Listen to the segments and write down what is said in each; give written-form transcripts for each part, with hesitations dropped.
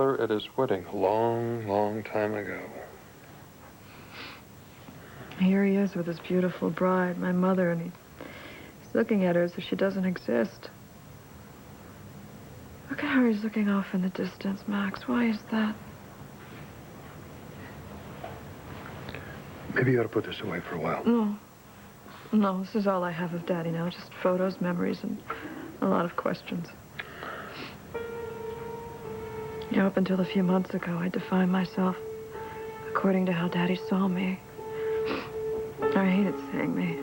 at his wedding a long, long time ago. Here he is with his beautiful bride, my mother, and he's looking at her as if she doesn't exist. Look at how he's looking off in the distance, Max. Why is that? Maybe you ought to put this away for a while. No. No, this is all I have of Daddy now. Just photos, memories, and a lot of questions. You know, up until a few months ago, I defined myself according to how Daddy saw me. I hated saying me.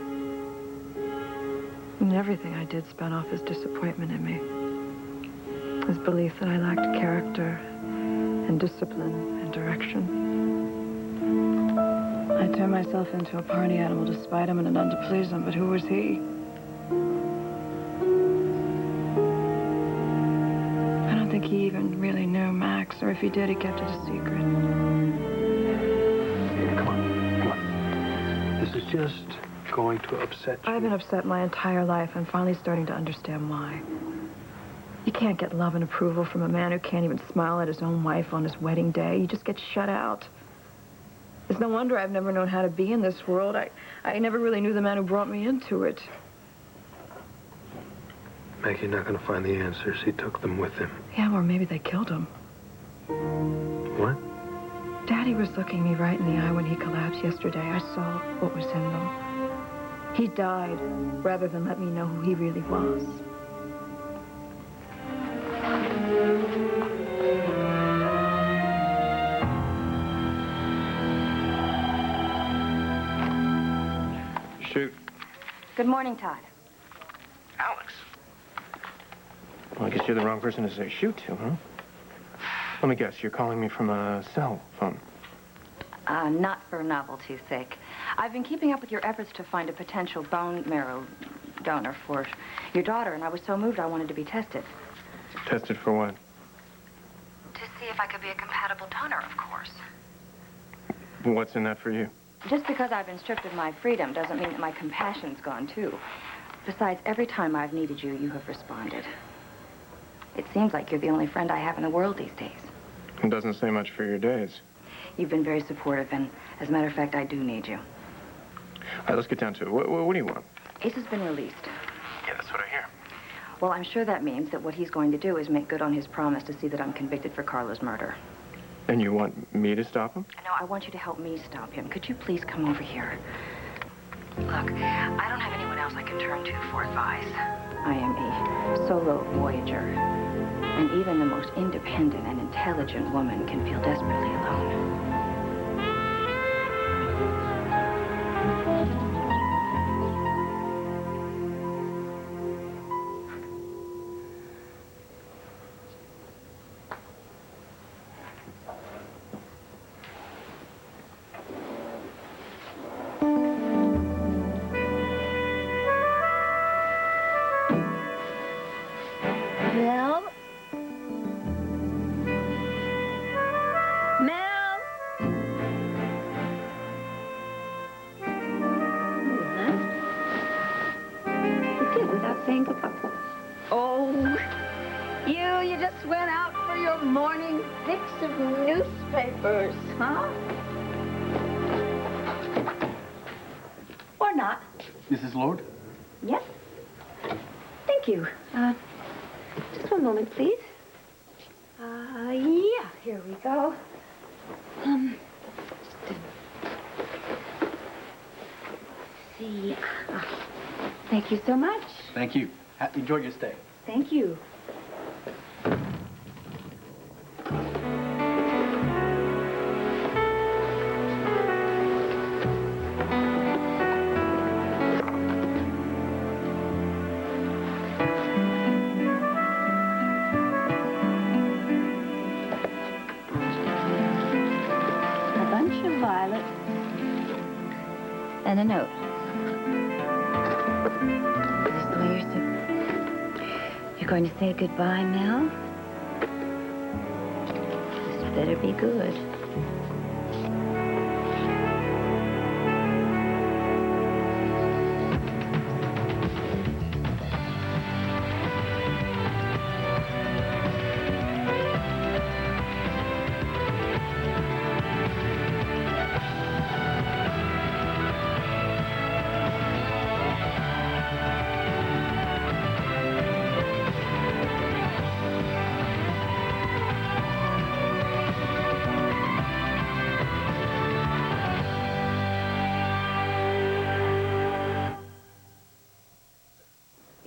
And everything I did spun off his disappointment in me. His belief that I lacked character and discipline and direction. I turned myself into a party animal to spite him and none to please him, but who was he? I don't think he even really knew Max, or if he did, he kept it a secret. Here, come on, come on. This is just going to upset you. I've been upset my entire life. I'm finally starting to understand why. You can't get love and approval from a man who can't even smile at his own wife on his wedding day. You just get shut out. It's no wonder I've never known how to be in this world. I never really knew the man who brought me into it. Meg, you're not going to find the answers. He took them with him. Yeah, or maybe they killed him. What? Daddy was looking me right in the eye when he collapsed yesterday. I saw what was in them. He died rather than let me know who he really was. Shoot. Good morning, Todd. Alex. Well, I guess you're the wrong person to say shoot to, huh? Let me guess, you're calling me from a cell phone. Not for novelty's sake. I've been keeping up with your efforts to find a potential bone marrow donor for your daughter, and I was so moved I wanted to be tested. Tested for what? To see if I could be a compatible donor, of course. What's in that for you? Just because I've been stripped of my freedom doesn't mean that my compassion's gone, too. Besides, every time I've needed you, you have responded. It seems like you're the only friend I have in the world these days. It doesn't say much for your days. You've been very supportive, and as a matter of fact, I do need you. All right, let's get down to it. What do you want? Ace has been released. Yeah, that's what I hear. Well, I'm sure that means that what he's going to do is make good on his promise to see that I'm convicted for Carla's murder. And you want me to stop him? No, I want you to help me stop him. Could you please come over here? Look, I don't have anyone else I can turn to for advice. I am a solo voyager. And even the most independent and intelligent woman can feel desperately alone. Mel? Mel? You did without saying goodbye. Oh, you just went out for your morning fix of newspapers, huh? Or not. Mrs. Lord? Yes. Thank you. Just one moment, please. Yeah, here we go. See. Thank you so much. Thank you. Enjoy your stay. Thank you. A bunch of violets and a note. Is this the way you're going to say goodbye, Mel? This better be good.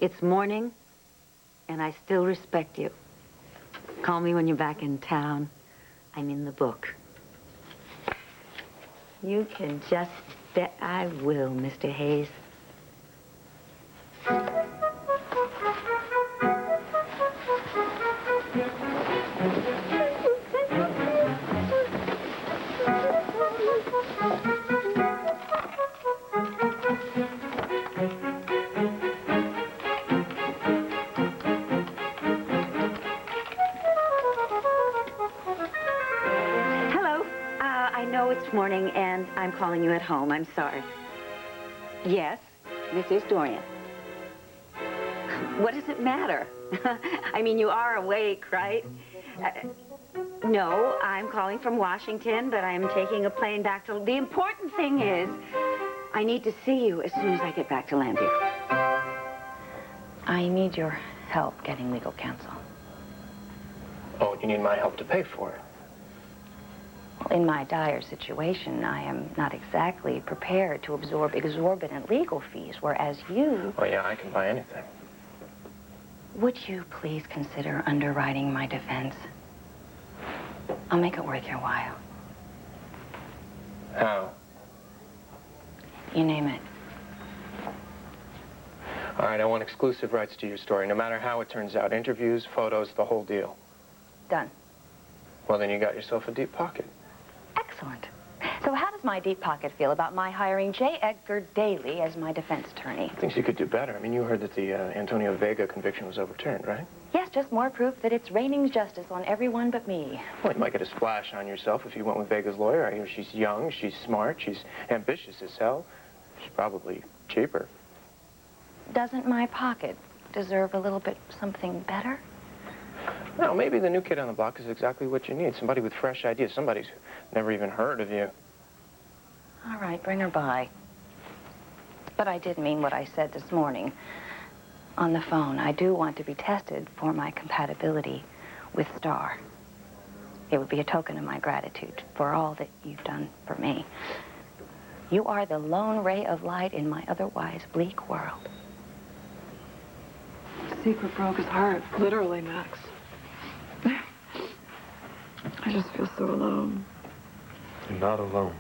It's morning, and I still respect you. Call me when you're back in town. I'm in the book. You can just bet I will, Mr. Hayes. Morning, and I'm calling you at home. I'm sorry. Yes, this is Dorian. What does it matter? I mean, you are awake, right? No, I'm calling from Washington, but I'm taking a plane back to... The important thing is, I need to see you as soon as I get back to Lambview. I need your help getting legal counsel. Oh, you need my help to pay for it? In my dire situation, I am not exactly prepared to absorb exorbitant legal fees, whereas you... Oh, yeah, I can buy anything. Would you please consider underwriting my defense? I'll make it worth your while. How? You name it. All right, I want exclusive rights to your story, no matter how it turns out. Interviews, photos, the whole deal. Done. Well, then you got yourself a deep pocket. Excellent. So how does my deep pocket feel about my hiring J. Edgar Daly as my defense attorney? Thinks you could do better. I mean, you heard that the Antonio Vega conviction was overturned, right? Yes, just more proof that it's raining justice on everyone but me. Well, you might get a splash on yourself if you went with Vega's lawyer. I hear she's young, she's smart, she's ambitious as hell. She's probably cheaper. Doesn't my pocket deserve a little bit something better? No, maybe the new kid on the block is exactly what you need. Somebody with fresh ideas, somebody who's never even heard of you. All right, bring her by. But I did mean what I said this morning on the phone. I do want to be tested for my compatibility with Star. It would be a token of my gratitude for all that you've done for me. You are the lone ray of light in my otherwise bleak world. Secret broke his heart, literally, Max. I just feel so alone. You're not alone.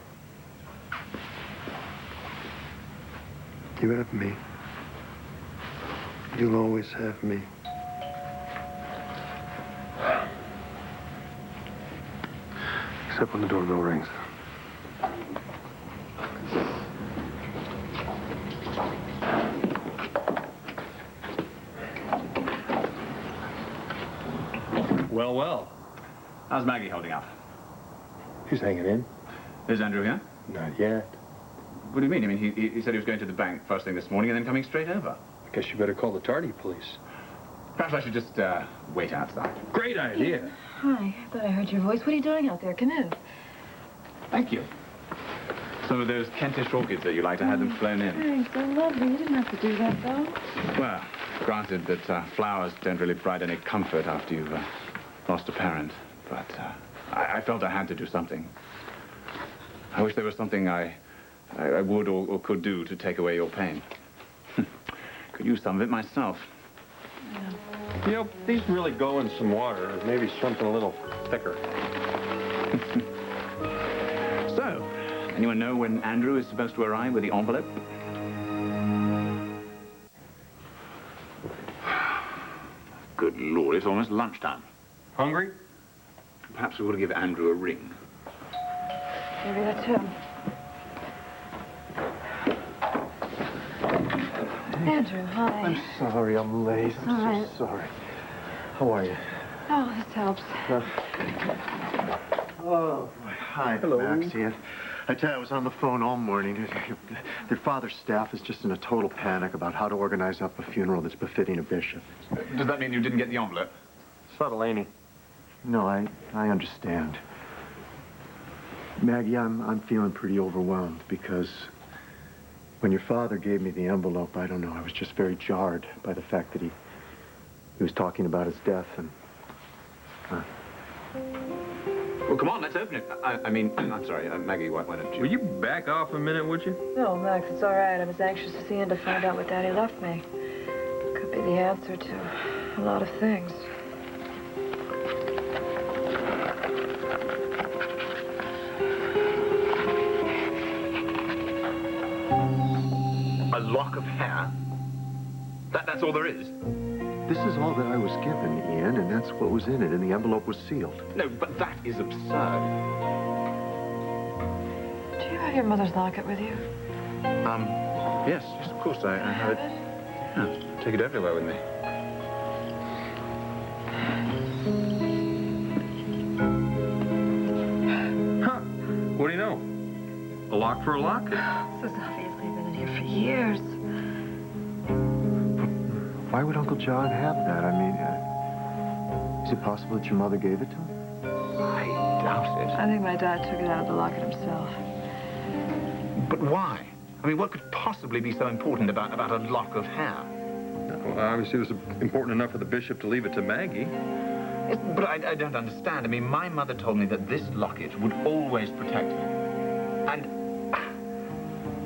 You have me. You'll always have me. Except when the doorbell rings. Well, well. How's Maggie holding up? He's hanging in. Is Andrew here? Not yet. What do you mean? I mean, he said he was going to the bank first thing this morning and then coming straight over. I guess you better call the tardy police. Perhaps I should just wait outside. Great idea. Hi, I thought I heard your voice. What are you doing out there? Come in. Thank you. Some of those Kentish orchids that you like to have them flown in. Thanks, so lovely. You didn't have to do that, though. Well, granted that flowers don't really provide any comfort after you've lost a parent, but I felt I had to do something. I wish there was something I would or could do to take away your pain. Could use some of it myself. Yeah. You know, these really go in some water, or maybe something a little thicker. So, anyone know when Andrew is supposed to arrive with the envelope? Good Lord, it's almost lunchtime. Hungry? Perhaps we ought to give Andrew a ring. Maybe that's him. Andrew, hi. I'm sorry I'm late. I'm All right. so sorry. How are you? Oh, this helps. Oh, hi, Hello. Maxie. I tell you, I was on the phone all morning. Their father's staff is just in a total panic about how to organize up a funeral that's befitting a bishop. Does that mean you didn't get the envelope? Subtle, ain't he? No, I understand. Maggie, I'm feeling pretty overwhelmed because when your father gave me the envelope, I don't know, I was just very jarred by the fact that he was talking about his death and... Well, come on, let's open it. I mean, I'm sorry, Maggie, why don't you... Will you back off a minute, would you? No, Max, it's all right. I was anxious to see him to find out what Daddy left me. Could be the answer to a lot of things. A lock of hair? That's all there is? This is all that I was given, Ian, and that's what was in it, and the envelope was sealed. No, but that is absurd. Do you have your mother's locket with you? Yes, of course, I have it. Yeah, take it everywhere with me. Huh. What do you know? A lock for a lock? This has obviously been in here for years. Why would Uncle John have that? I mean, is it possible that your mother gave it to him? I doubt it. I think my dad took it out of the locket himself. But why? I mean, what could possibly be so important about a lock of hair? Well, obviously, it was important enough for the bishop to leave it to Maggie. But I don't understand. I mean, my mother told me that this locket would always protect me.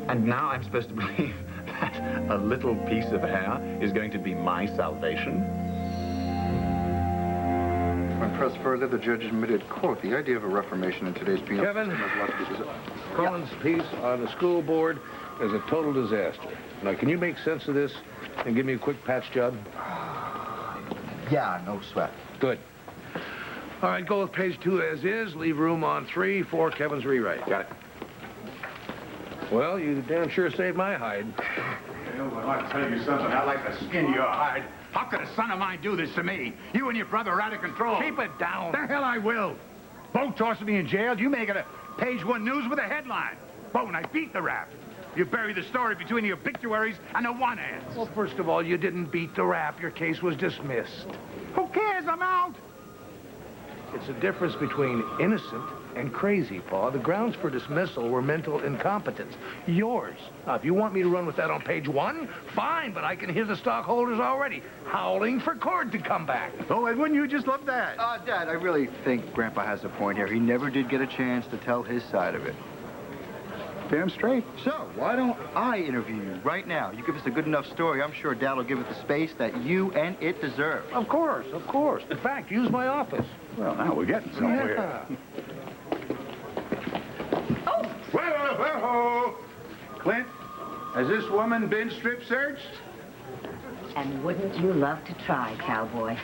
And now I'm supposed to believe that a little piece of hair is going to be my salvation? When pressed further, the judge admitted, quote, the idea of a reformation in today's penal Kevin, system has a lot to be Colin's piece on the school board is a total disaster. Now, can you make sense of this and give me a quick patch job? Yeah, no sweat. Good. All right, go with page 2 as is. Leave room on 3 for Kevin's rewrite. Got it. Well, you damn sure saved my hide. Well, I'll tell you something. I'd like to skin your hide. How could a son of mine do this to me? You and your brother are out of control. Keep it down. The hell I will. Bo tossing me in jail. You make it a page 1 news with a headline. Bo and I beat the rap. You bury the story between the obituaries and the one-ads. Well, first of all, you didn't beat the rap. Your case was dismissed. Who cares? I'm out. It's a difference between innocent and crazy, Pa. The grounds for dismissal were mental incompetence. Yours. Now, if you want me to run with that on page 1, fine, but I can hear the stockholders already howling for Cord to come back. Oh, and wouldn't you just love that? Dad, I really think Grandpa has a point here. He never did get a chance to tell his side of it. Damn straight. So, why don't I interview you right now? You give us a good enough story, I'm sure Dad will give it the space that you and it deserve. Of course, of course. In fact, use my office. Well, now we're getting somewhere. Yeah. Whoa! Clint, has this woman been strip searched? And wouldn't you love to try, cowboy?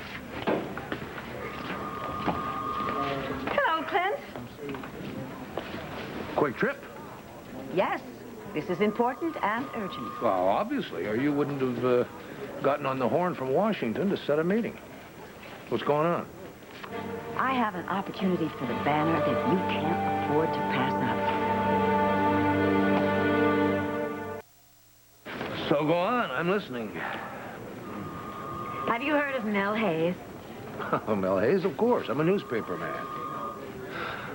Hello, Clint. Quick trip? Yes, this is important and urgent. Well, obviously, or you wouldn't have gotten on the horn from Washington to set a meeting. What's going on? I have an opportunity for the banner that you can't afford to pass up. So go on, I'm listening. Have you heard of Mel Hayes? Oh, Mel Hayes, of course. I'm a newspaper man.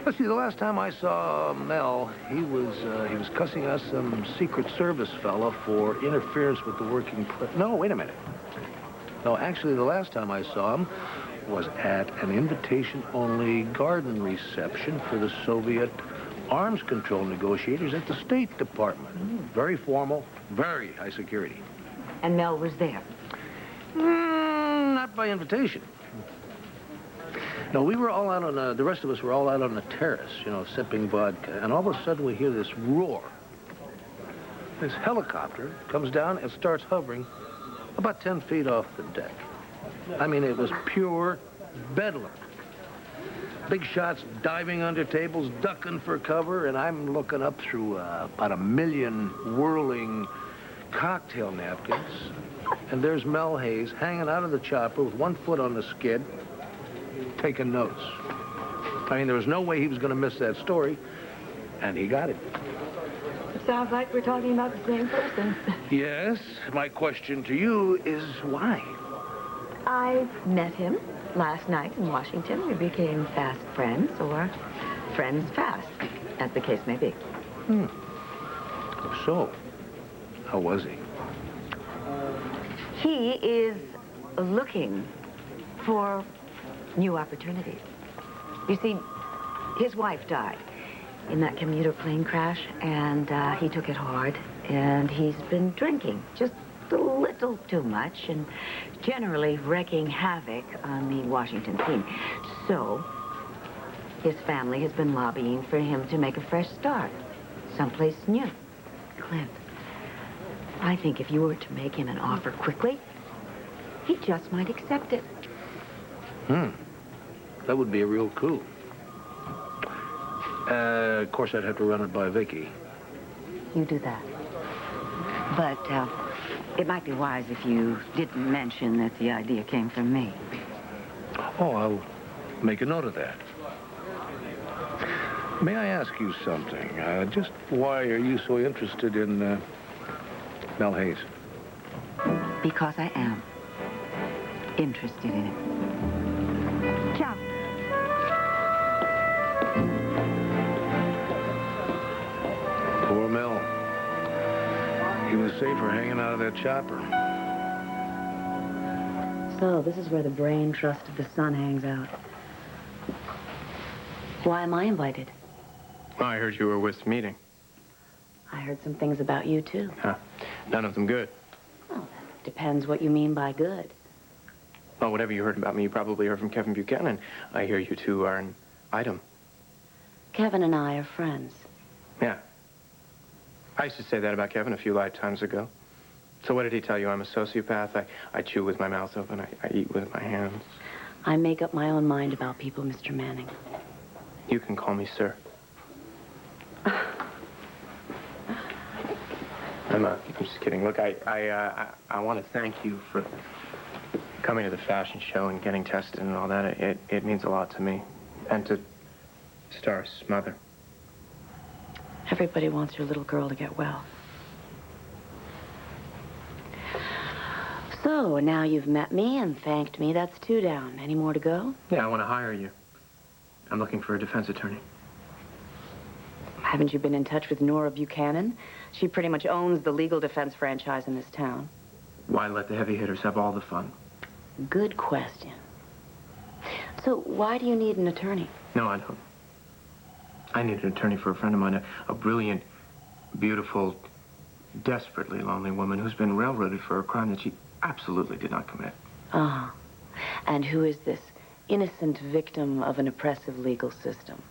Let's see, the last time I saw Mel, he was cussing us some Secret Service fella for interference with the working press. No, wait a minute. No, actually, the last time I saw him was at an invitation-only garden reception for the Soviet arms control negotiators at the State Department. Very formal, very high security. And Mel was there. Not by invitation. No, we were all out on the rest of us were all out on the terrace, you know, sipping vodka, and all of a sudden we hear this roar. This helicopter comes down and starts hovering about 10 feet off the deck. I mean, it was pure bedlam. Big shots diving under tables, ducking for cover, and I'm looking up through about 1 million whirling cocktail napkins, and there's Mel Hayes hanging out of the chopper with 1 foot on the skid, taking notes. I mean, there was no way he was going to miss that story, and he got it. It sounds like we're talking about the same person. Yes, my question to you is why? I met him last night in Washington. We became fast friends, or friends fast, as the case may be. So, how was he? He is looking for new opportunities. You see, his wife died in that commuter plane crash, and he took it hard, and he's been drinking, just a little too much and generally wreaking havoc on the Washington team. So, his family has been lobbying for him to make a fresh start, someplace new. Clint, I think if you were to make him an offer quickly, he just might accept it. That would be a real coup. Of course, I'd have to run it by Vicky. You do that. But it might be wise if you didn't mention that the idea came from me. Oh, I'll make a note of that. May I ask you something? Just why are you so interested in Mel Hayes? Because I am interested in it. Ciao. Poor Mel. He was safer hanging out of that chopper. So, this is where the brain trust of the sun hangs out. Why am I invited? Well, I heard you were with meeting. I heard some things about you, too. Huh. None of them good. Well, that depends what you mean by good. Well, whatever you heard about me, you probably heard from Kevin Buchanan. I hear you two are an item. Kevin and I are friends. Yeah. I used to say that about Kevin a few lifetimes ago. So what did he tell you? I'm a sociopath. I chew with my mouth open. I eat with my hands. I make up my own mind about people, Mr. Manning. You can call me sir. I'm just kidding. Look, I want to thank you for coming to the fashion show and getting tested and all that. It means a lot to me. And to Star's mother. Everybody wants your little girl to get well. So, now you've met me and thanked me. That's 2 down. Any more to go? Yeah, I want to hire you. I'm looking for a defense attorney. Haven't you been in touch with Nora Buchanan? She pretty much owns the legal defense franchise in this town. Why let the heavy hitters have all the fun? Good question. So, why do you need an attorney? No, I don't. I need an attorney for a friend of mine, a brilliant, beautiful, desperately lonely woman who's been railroaded for a crime that she absolutely did not commit. Uh-huh. And who is this innocent victim of an oppressive legal system?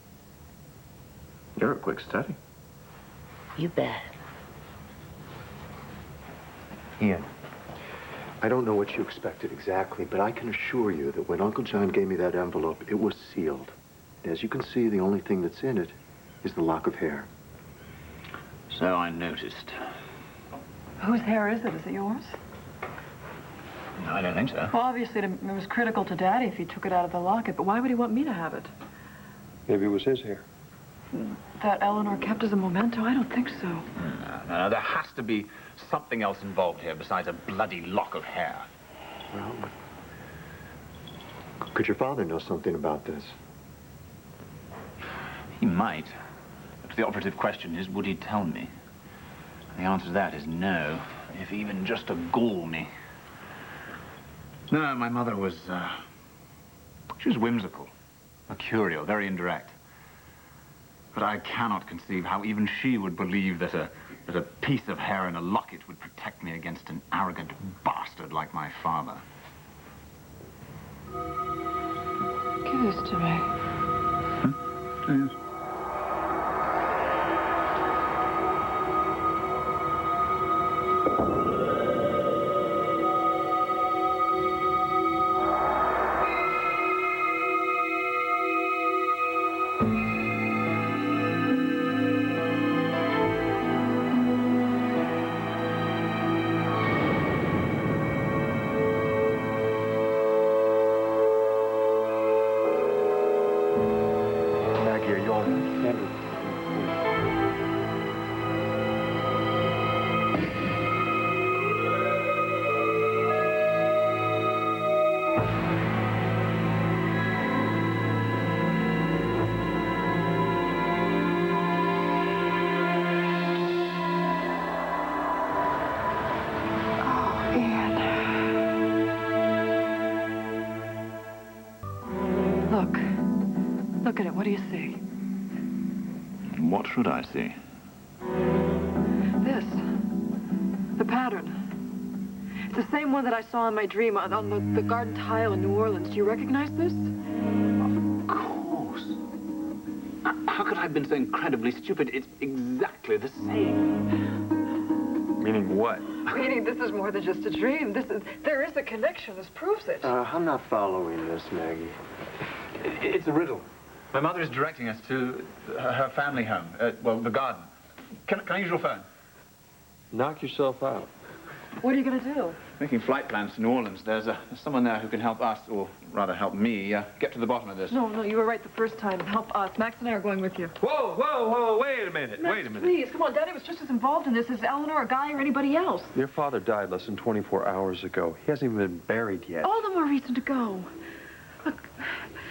You're a quick study. You bet. Ian, I don't know what you expected exactly, but I can assure you that when Uncle John gave me that envelope, it was sealed. As you can see, the only thing that's in it is the lock of hair. So I noticed. Whose hair is it? Is it yours? No, I don't think so. Well, obviously, it was critical to Daddy if he took it out of the locket, but why would he want me to have it? Maybe it was his hair. That Eleanor kept as a memento? I don't think so. No, there has to be something else involved here besides a bloody lock of hair. Well, could your father know something about this? He might. But the operative question is, would he tell me? The answer to that is no, if even just to gall me. No, my mother was, she was whimsical, mercurial, very indirect. But I cannot conceive how even she would believe that a piece of hair in a locket would protect me against an arrogant bastard like my father. Give this to me. Yes. Look at it. What do you see? What should I see? This. The pattern. It's the same one that I saw in my dream on the garden tile in New Orleans. Do you recognize this? Of course. How could I have been so incredibly stupid? It's exactly the same. Meaning what? Meaning this is more than just a dream. There is a connection. This proves it. I'm not following this, Maggie. It's a riddle. My mother is directing us to her family home. Well, the garden. Can I use your phone? Knock yourself out. What are you going to do? Making flight plans to New Orleans. There's someone there who can help us, or rather help me, get to the bottom of this. No, you were right the first time. Help us. Max and I are going with you. Whoa, wait a minute, Max, wait a minute. Please, come on. Daddy was just as involved in this as Eleanor or Guy or anybody else. Your father died less than 24 hours ago. He hasn't even been buried yet. All the more reason to go. Look,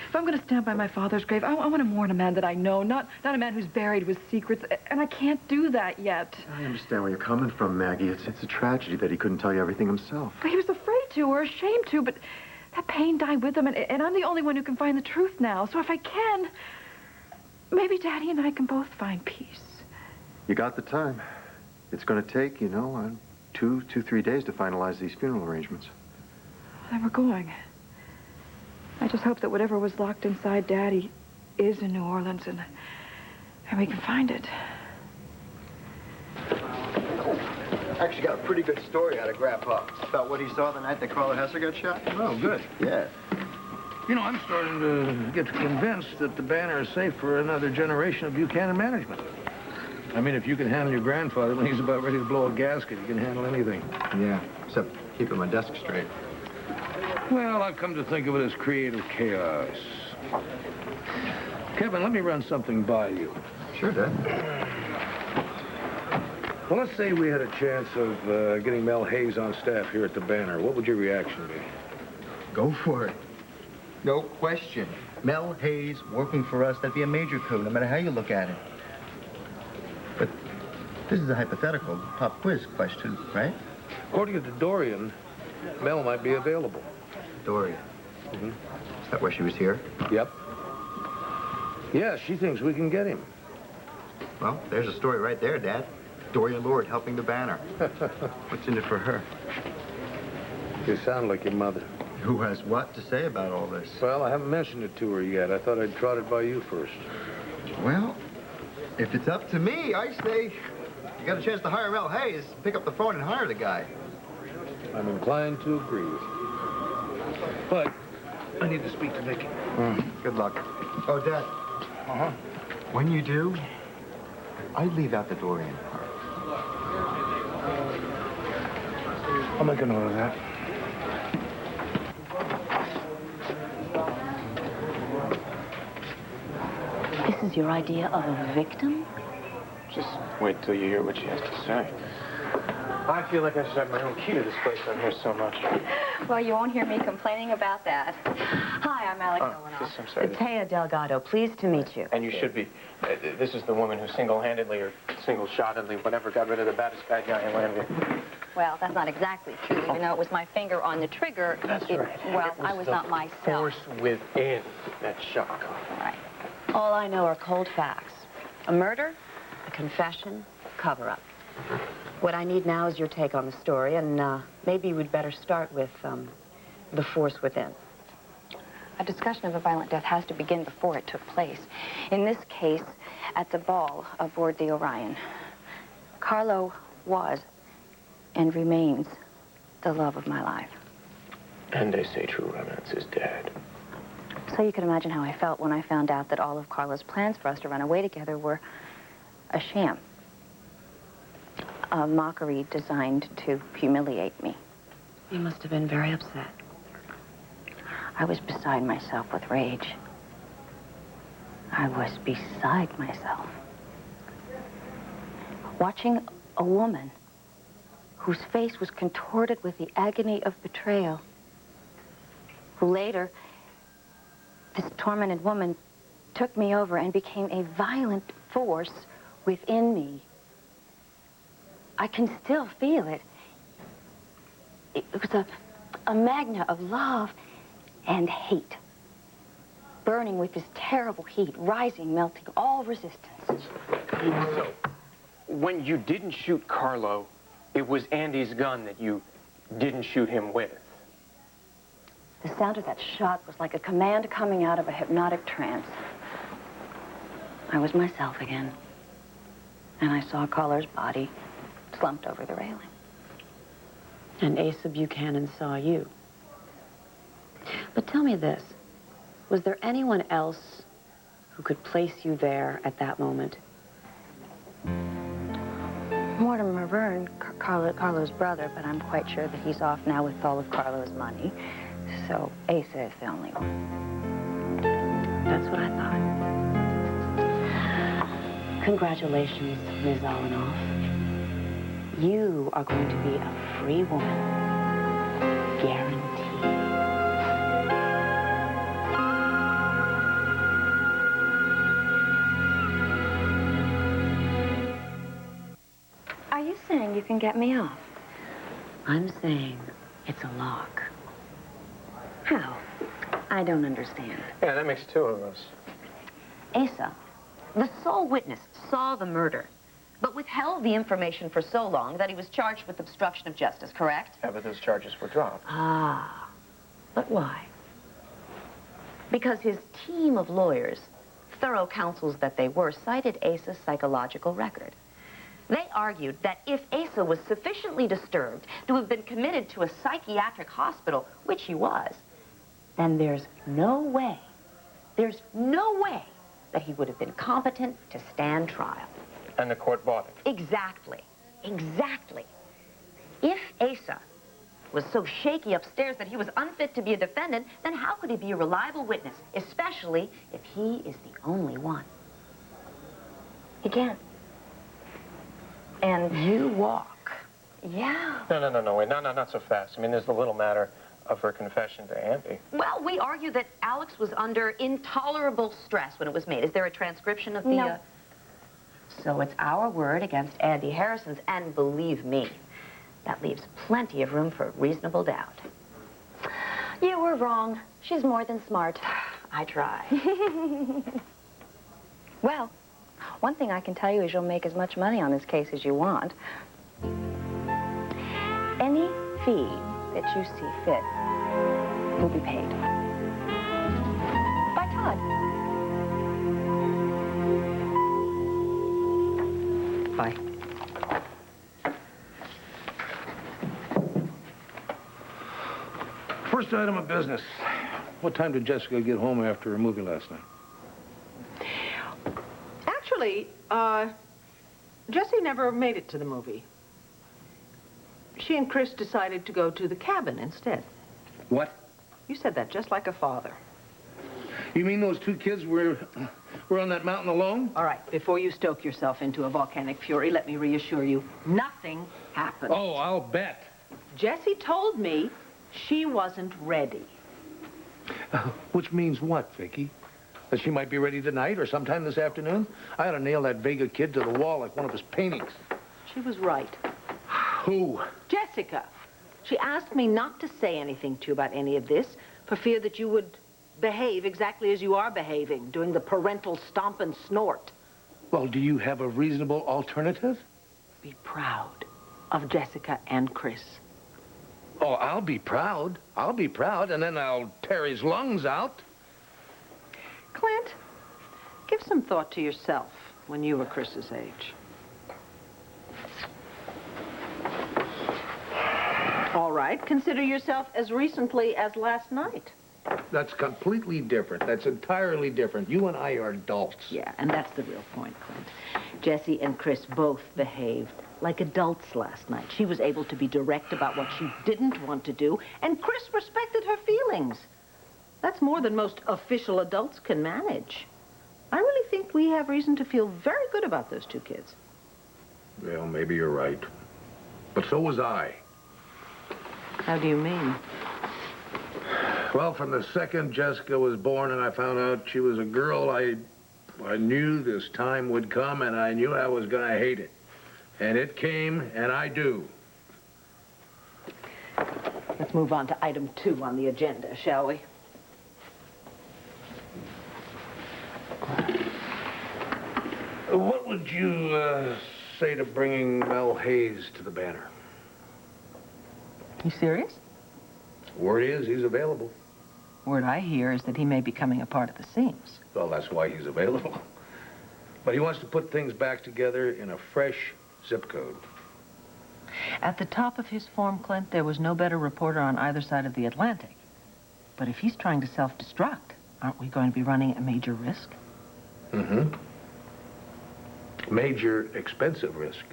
if I'm going to stand by my father's grave, I want to mourn a man that I know, not a man who's buried with secrets, and I can't do that yet. I understand where you're coming from, Maggie. It's a tragedy that he couldn't tell you everything himself. But he was afraid to or ashamed to, but that pain died with him, and I'm the only one who can find the truth now. So if I can, maybe Daddy and I can both find peace. You got the time. It's going to take, 3 days to finalize these funeral arrangements. Then we're going. I just hope that whatever was locked inside Daddy is in New Orleans, and we can find it. Actually got a pretty good story out of Grandpa about what he saw the night that Carla Hesser got shot. Oh, good. Yeah. You know, I'm starting to get convinced that the Banner is safe for another generation of Buchanan management. I mean, if you can handle your grandfather when he's about ready to blow a gasket, you can handle anything. Yeah, except keeping my desk straight. Well, I've come to think of it as creative chaos. Kevin, let me run something by you. Sure, Dad. Well, let's say we had a chance of getting Mel Hayes on staff here at the Banner. What would your reaction be? Go for it. No question. Mel Hayes working for us, that'd be a major coup, no matter how you look at it. But this is a hypothetical pop quiz question, right? According to Dorian, Mel might be available. Dorian. Mm-hmm. Is that why she was here? Yep. Yeah, she thinks we can get him. Well, there's a story right there, Dad. Dorian Lord helping the Banner. What's in it for her? You sound like your mother. Who has what to say about all this? Well, I haven't mentioned it to her yet. I thought I'd trot it by you first. Well, if it's up to me, I say you got a chance to hire Mel Hayes, pick up the phone and hire the guy. I'm inclined to agree with you. But I need to speak to Mickey. Good luck. Oh, Dad. Uh-huh. When you do, I leave out the Dorian part. I'll make a note of that. This is your idea of a victim? Just wait till you hear what she has to say. I feel like I should have my own key to this place. I'm here so much. Well, you won't hear me complaining about that. Hi, I'm Alex Oltl. I'm sorry. Taya Delgado, pleased to meet you. And you should be. This is the woman who single-handedly or single-shottedly, whatever, got rid of the baddest bad guy in Landview. Well, that's not exactly true. Even though it was my finger on the trigger, That's right. Well, I was not myself. Force within that shot. All right. All I know are cold facts. A murder, a confession, cover-up. What I need now is your take on the story, and maybe we'd better start with the force within. A discussion of a violent death has to begin before it took place. In this case, at the ball aboard the Orion, Carlo was and remains the love of my life. And they say true romance is dead. So you can imagine how I felt when I found out that all of Carlo's plans for us to run away together were a sham. A mockery designed to humiliate me. You must have been very upset. I was beside myself with rage. I was beside myself. Watching a woman whose face was contorted with the agony of betrayal, who later, this tormented woman, took me over and became a violent force within me. I can still feel it. It was a magna of love and hate, burning with this terrible heat, rising, melting all resistance. So, when you didn't shoot Carlo, it was Andy's gun that you didn't shoot him with. The sound of that shot was like a command coming out of a hypnotic trance. I was myself again. And I saw Collar's body slumped over the railing. And Asa Buchanan saw you. But tell me this. Was there anyone else who could place you there at that moment? Mortimer Verne, Carlo's brother, but I'm quite sure that he's off now with all of Carlo's money. So Asa is the only one. That's what I thought. Congratulations, Ms. Olenoff. You are going to be a free woman. Guaranteed. Are you saying you can get me off? I'm saying it's a lock. How? I don't understand. Yeah, that makes two of us. Asa, the sole witness, saw the murder, but withheld the information for so long that he was charged with obstruction of justice, correct? Yeah, but those charges were dropped. Ah, but why? Because his team of lawyers, thorough counsels that they were, cited Asa's psychological record. They argued that if Asa was sufficiently disturbed to have been committed to a psychiatric hospital, which he was, then there's no way that he would have been competent to stand trial. And the court bought it. Exactly. If Asa was so shaky upstairs that he was unfit to be a defendant, then how could he be a reliable witness, especially if he is the only one? He can't. And you walk. Yeah. No, wait, not so fast. I mean, there's the little matter of her confession to Andy. Well, we argue that Alex was under intolerable stress when it was made. Is there a transcription of the... No. So it's our word against Andy Harrison's, and believe me, that leaves plenty of room for reasonable doubt. You were wrong. She's more than smart. I try. Well, one thing I can tell you is you'll make as much money on this case as you want. Any fee that you see fit will be paid. By Todd. Bye. First item of business. What time did Jessica get home after her movie last night? Actually, Jessie never made it to the movie. She and Chris decided to go to the cabin instead. What? You said that just like a father. You mean those two kids were on that mountain alone? All right, before you stoke yourself into a volcanic fury, let me reassure you, nothing happened. Oh, I'll bet. Jessie told me she wasn't ready. Which means what, Vicky? That she might be ready tonight or sometime this afternoon? I ought to nail that Vega kid to the wall like one of his paintings. She was right. Who? Jessica. She asked me not to say anything to you about any of this for fear that you would behave exactly as you are behaving, doing the parental stomp and snort. Well, do you have a reasonable alternative? Be proud of Jessica and Chris. Oh, I'll be proud. I'll be proud, and then I'll tear his lungs out. Clint, give some thought to yourself when you were Chris's age. All right, consider yourself as recently as last night. That's completely different. That's entirely different. You and I are adults. Yeah, and that's the real point, Clint. Jessie and Chris both behaved like adults last night. She was able to be direct about what she didn't want to do, and Chris respected her feelings. That's more than most official adults can manage. I really think we have reason to feel very good about those two kids. Well, maybe you're right. But so was I. How do you mean? Well, from the second Jessica was born and I found out she was a girl, I knew this time would come, and I knew I was going to hate it. And it came, and I do. Let's move on to item 2 on the agenda, shall we? What would you say to bringing Mel Hayes to the banner? You serious? Word is he's available. Word I hear is that he may be coming apart at the seams. Well, that's why he's available. But he wants to put things back together in a fresh zip code. At the top of his form, Clint, there was no better reporter on either side of the Atlantic. But if he's trying to self-destruct, aren't we going to be running a major risk? Mm-hmm. Major expensive risk.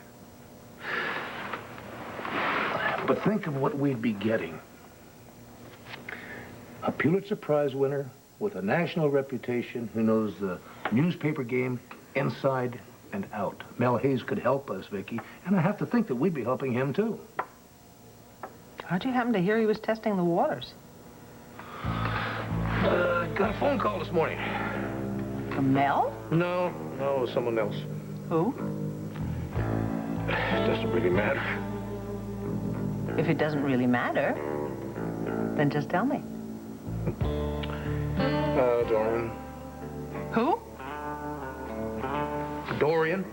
But think of what we'd be getting. A Pulitzer Prize winner with a national reputation who knows the newspaper game inside and out. Mel Hayes could help us, Vicky, and I have to think that we'd be helping him, too. How'd you happen to hear he was testing the waters? Got a phone call this morning. From Mel? No, someone else. Who? It doesn't really matter. If it doesn't really matter, then just tell me. Dorian. Who? Dorian.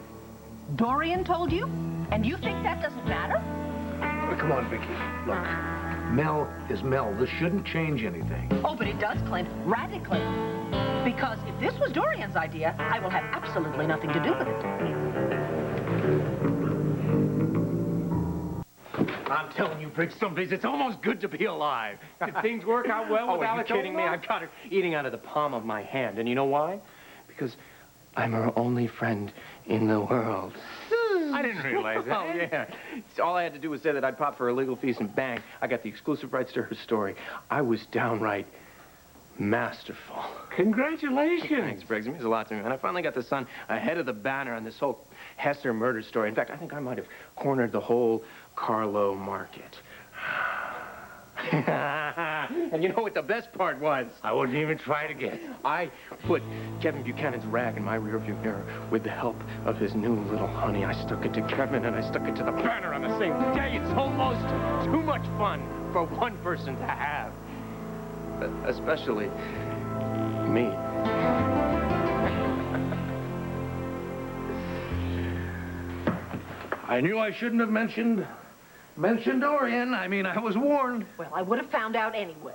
Dorian told you? And you think that doesn't matter? Come on, Vicky. Look, Mel is Mel. This shouldn't change anything. Oh, but it does, Clint. Radically. Because if this was Dorian's idea, I will have absolutely nothing to do with it. I'm telling you, Briggs, some days it's almost good to be alive. Did things work out well with Alex? Are you kidding me? I've got her eating out of the palm of my hand. And you know why? Because I'm her only friend in the world. I didn't realize that. Oh, yeah. All I had to do was say that I'd pop for her legal fees, and bang, I got the exclusive rights to her story. I was downright masterful. Congratulations. Thanks, Briggs. It means a lot to me. And I finally got the sun ahead of the banner on this whole Hester murder story. In fact, I think I might have cornered the whole Carlo market. And you know what the best part was? I wouldn't even try to guess. I put Kevin Buchanan's rag in my rearview mirror with the help of his new little honey. I stuck it to Kevin, and I stuck it to the banner on the same day. It's almost too much fun for one person to have. Especially me. I knew I shouldn't have mentioned Dorian. I mean, I was warned. Well, I would have found out anyway.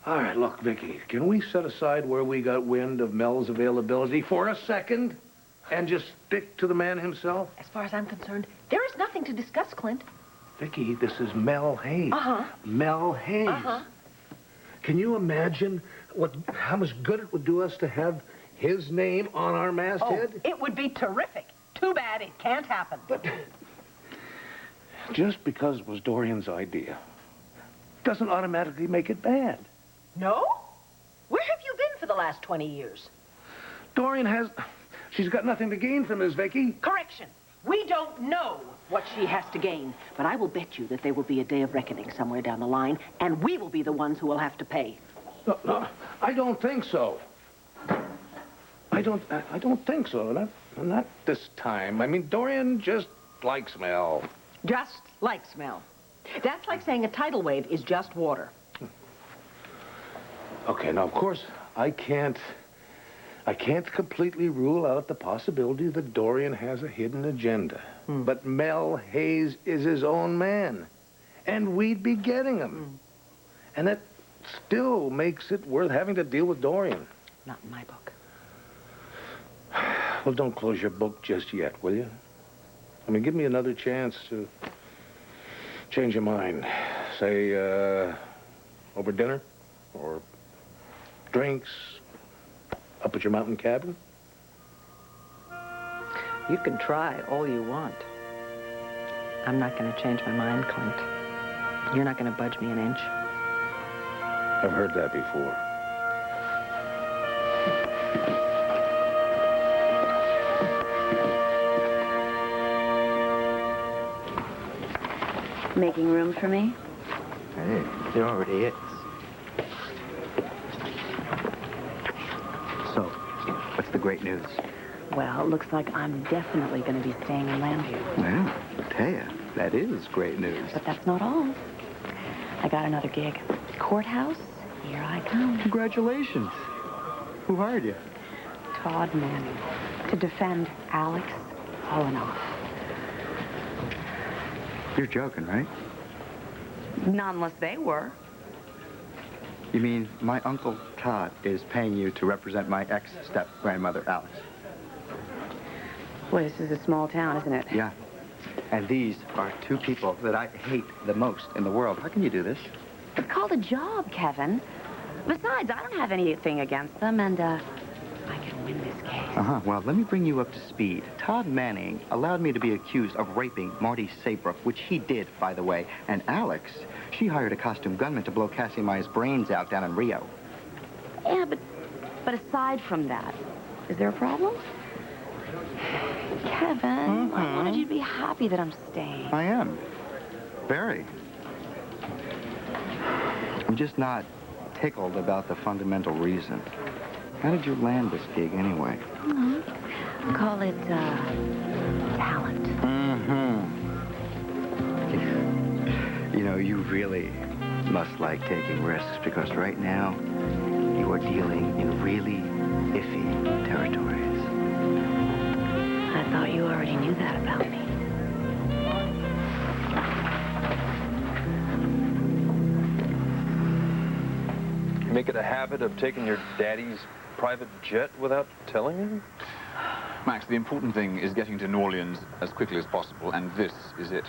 All right, look, Vicky, can we set aside where we got wind of Mel's availability for a second and just stick to the man himself? As far as I'm concerned, there is nothing to discuss, Clint. Vicky, this is Mel Hayes. Uh-huh. Mel Hayes. Uh-huh. Can you imagine how much good it would do us to have his name on our masthead? Oh, it would be terrific. Too bad it can't happen. But just because it was Dorian's idea doesn't automatically make it bad. No? Where have you been for the last 20 years? She's got nothing to gain from this, Vicky. Correction. We don't know what she has to gain. But I will bet you that there will be a day of reckoning somewhere down the line, and we will be the ones who will have to pay. No, I don't think so. I don't think so. Not this time. I mean, Dorian just likes Mel. Just like Mel. That's like saying a tidal wave is just water. Okay, now, of course, I can't completely rule out the possibility that Dorian has a hidden agenda. But Mel Hayes is his own man, and we'd be getting him. And that still makes it worth having to deal with Dorian. Not in my book. Well, don't close your book just yet, will you? I mean, give me another chance to change your mind. Say, over dinner? Or drinks? Up at your mountain cabin? You can try all you want. I'm not going to change my mind, Clint. You're not going to budge me an inch. I've heard that before. Making room for me? Hey, there already is. So, what's the great news? Well, it looks like I'm definitely going to be staying in Lambview. Well, Taya, that is great news. But that's not all. I got another gig. Courthouse, here I come. Congratulations. Who hired you? Todd Manning, to defend Alex Polinoff. You're joking, right? Not unless they were. You mean my Uncle Todd is paying you to represent my ex-step-grandmother, Alice? Boy, this is a small town, isn't it? Yeah. And these are two people that I hate the most in the world. How can you do this? It's called a job, Kevin. Besides, I don't have anything against them, and, I can win this case. Uh-huh. Well, let me bring you up to speed. Todd Manning allowed me to be accused of raping Marty Saybrook, which he did, by the way. And Alex, she hired a costume gunman to blow Cassie Meyer's brains out down in Rio. Yeah, but aside from that, is there a problem? Kevin, I wanted you to be happy that I'm staying. I am. Very. I'm just not tickled about the fundamental reason. How did you land this gig, anyway? Call it, talent. You know, you really must like taking risks, because right now, you are dealing in really iffy territories. I thought you already knew that about me. Make it a habit of taking your daddy's private jet without telling him? Max, the important thing is getting to New Orleans as quickly as possible, and this is it.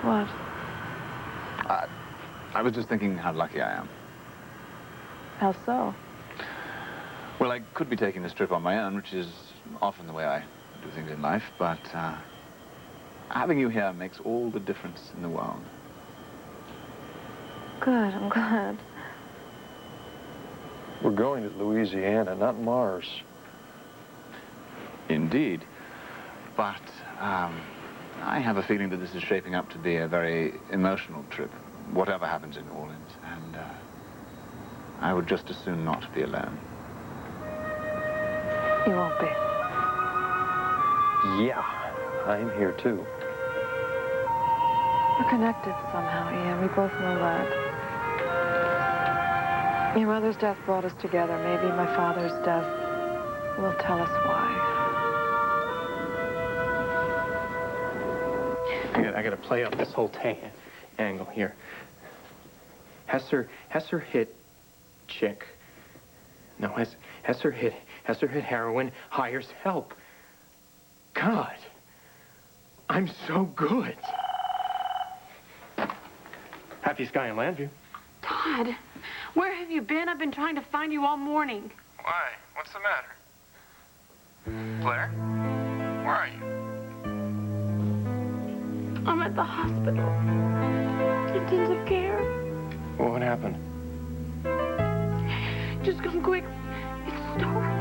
What? I was just thinking how lucky I am. How so? Well, I could be taking this trip on my own, which is often the way I do things in life, but having you here makes all the difference in the world. Good, I'm glad. We're going to Louisiana, not Mars. Indeed. But I have a feeling that this is shaping up to be a very emotional trip, whatever happens in New Orleans, and I would just as soon not be alone. You won't be. Yeah, I'm here too. We're connected somehow, Ian. We both know that. Your mother's death brought us together. Maybe my father's death will tell us why. I gotta play up this whole angle here. Hester hit chick. No, Hester hit heroin, hires help. God, I'm so good. Happiest guy in Landview. Todd, where have you been? I've been trying to find you all morning. Why? What's the matter? Blair? Where are you? I'm at the hospital. Intensive care. What happened? Just come quick. It's storm.